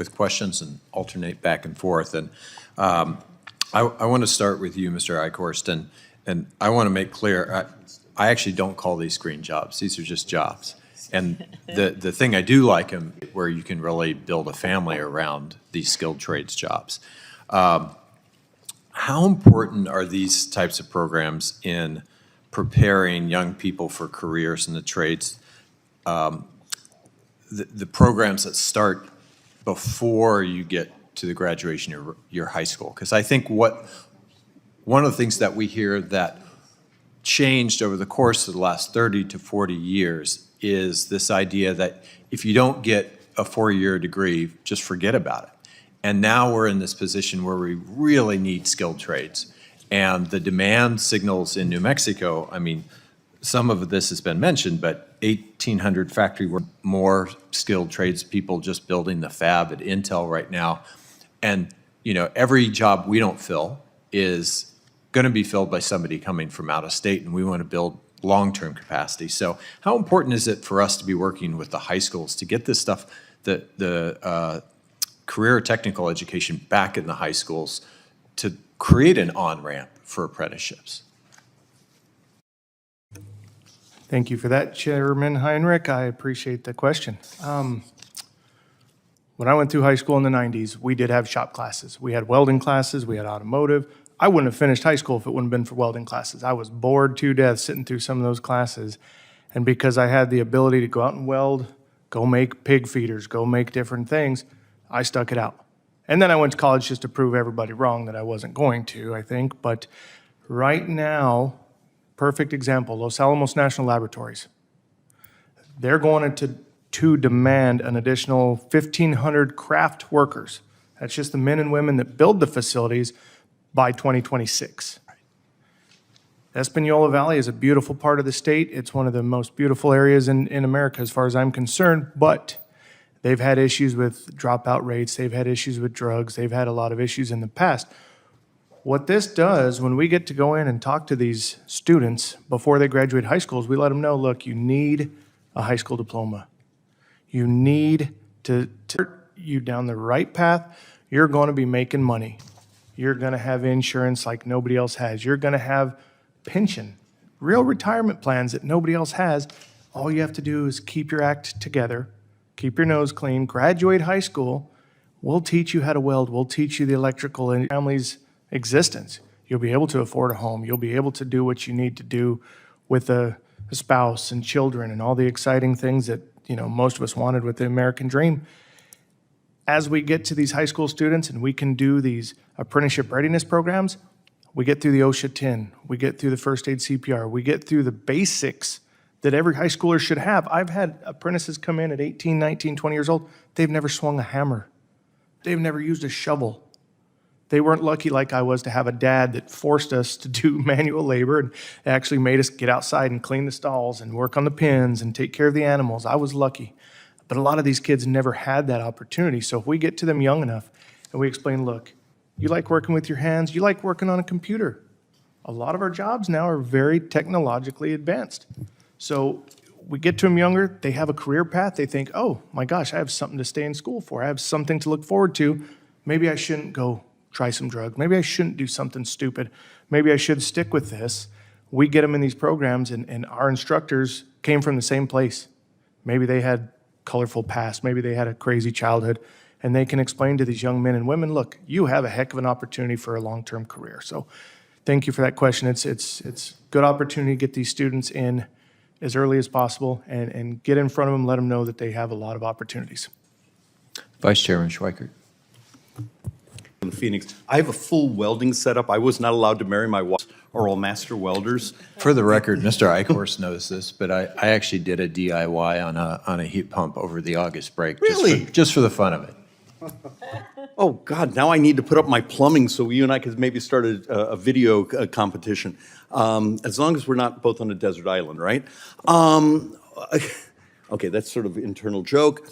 with questions and alternate back and forth. And I want to start with you, Mr. Eichhorst, and I want to make clear, I actually don't call these green jobs. These are just jobs. And the thing I do like them, where you can really build a family around these skilled trades jobs. How important are these types of programs in preparing young people for careers in the trades? The programs that start before you get to the graduation of your high school. Because I think one of the things that we hear that changed over the course of the last 30 to 40 years is this idea that if you don't get a 4-year degree, just forget about it. And now we're in this position where we really need skilled trades. And the demand signals in New Mexico, I mean, some of this has been mentioned, but 1,800 factory work, more skilled trades people just building the fab at Intel right now. And you know, every job we don't fill is going to be filled by somebody coming from out of state, and we want to build long-term capacity. So how important is it for us to be working with the high schools to get this stuff, the career technical education back in the high schools to create an on-ramp for apprenticeships? Thank you for that, Chairman Heinrich. I appreciate the question. When I went through high school in the 90s, we did have shop classes. We had welding classes, we had automotive. I wouldn't have finished high school if it wouldn't have been for welding classes. I was bored to death sitting through some of those classes. And because I had the ability to go out and weld, go make pig feeders, go make different things, I stuck it out. And then I went to college just to prove everybody wrong that I wasn't going to, I think. But right now, perfect example, Los Alamos National Laboratories. They're going to demand an additional 1,500 craft workers. That's just the men and women that build the facilities by 2026. Espanola Valley is a beautiful part of the state. It's one of the most beautiful areas in America as far as I'm concerned, but they've had issues with dropout rates. They've had issues with drugs. They've had a lot of issues in the past. What this does, when we get to go in and talk to these students before they graduate high schools, we let them know, look, you need a high school diploma. You need to start you down the right path. You're going to be making money. You're going to have insurance like nobody else has. You're going to have pension, real retirement plans that nobody else has. All you have to do is keep your act together, keep your nose clean, graduate high school. We'll teach you how to weld. We'll teach you the electrical and family's existence. You'll be able to afford a home. You'll be able to do what you need to do with a spouse and children and all the exciting things that most of us wanted with the American dream. As we get to these high school students and we can do these apprenticeship readiness programs, we get through the OSHA 10, we get through the first aid CPR, we get through the basics that every high schooler should have. I've had apprentices come in at 18, 19, 20 years old. They've never swung a hammer. They've never used a shovel. They weren't lucky like I was to have a dad that forced us to do manual labor and actually made us get outside and clean the stalls and work on the pens and take care of the animals. I was lucky. But a lot of these kids never had that opportunity. So if we get to them young enough and we explain, look, you like working with your hands, you like working on a computer. A lot of our jobs now are very technologically advanced. So we get to them younger, they have a career path, they think, oh my gosh, I have something to stay in school for. I have something to look forward to. Maybe I shouldn't go try some drugs. Maybe I shouldn't do something stupid. Maybe I should stick with this. We get them in these programs, and our instructors came from the same place. Maybe they had colorful past. Maybe they had a crazy childhood, and they can explain to these young men and women, look, you have a heck of an opportunity for a long-term career. So thank you for that question. It's a good opportunity to get these students in as early as possible and get in front of them, let them know that they have a lot of opportunities. Vice Chairman Schweikert. In Phoenix, I have a full welding setup. I was not allowed to marry my wife, are all master welders. For the record, Mr. Eichhorst knows this, but I actually did a DIY on a heat pump over the August break. Really? Just for the fun of it. Oh, God, now I need to put up my plumbing so you and I could maybe start a video competition. As long as we're not both on a desert island, right? Okay, that's sort of an internal joke.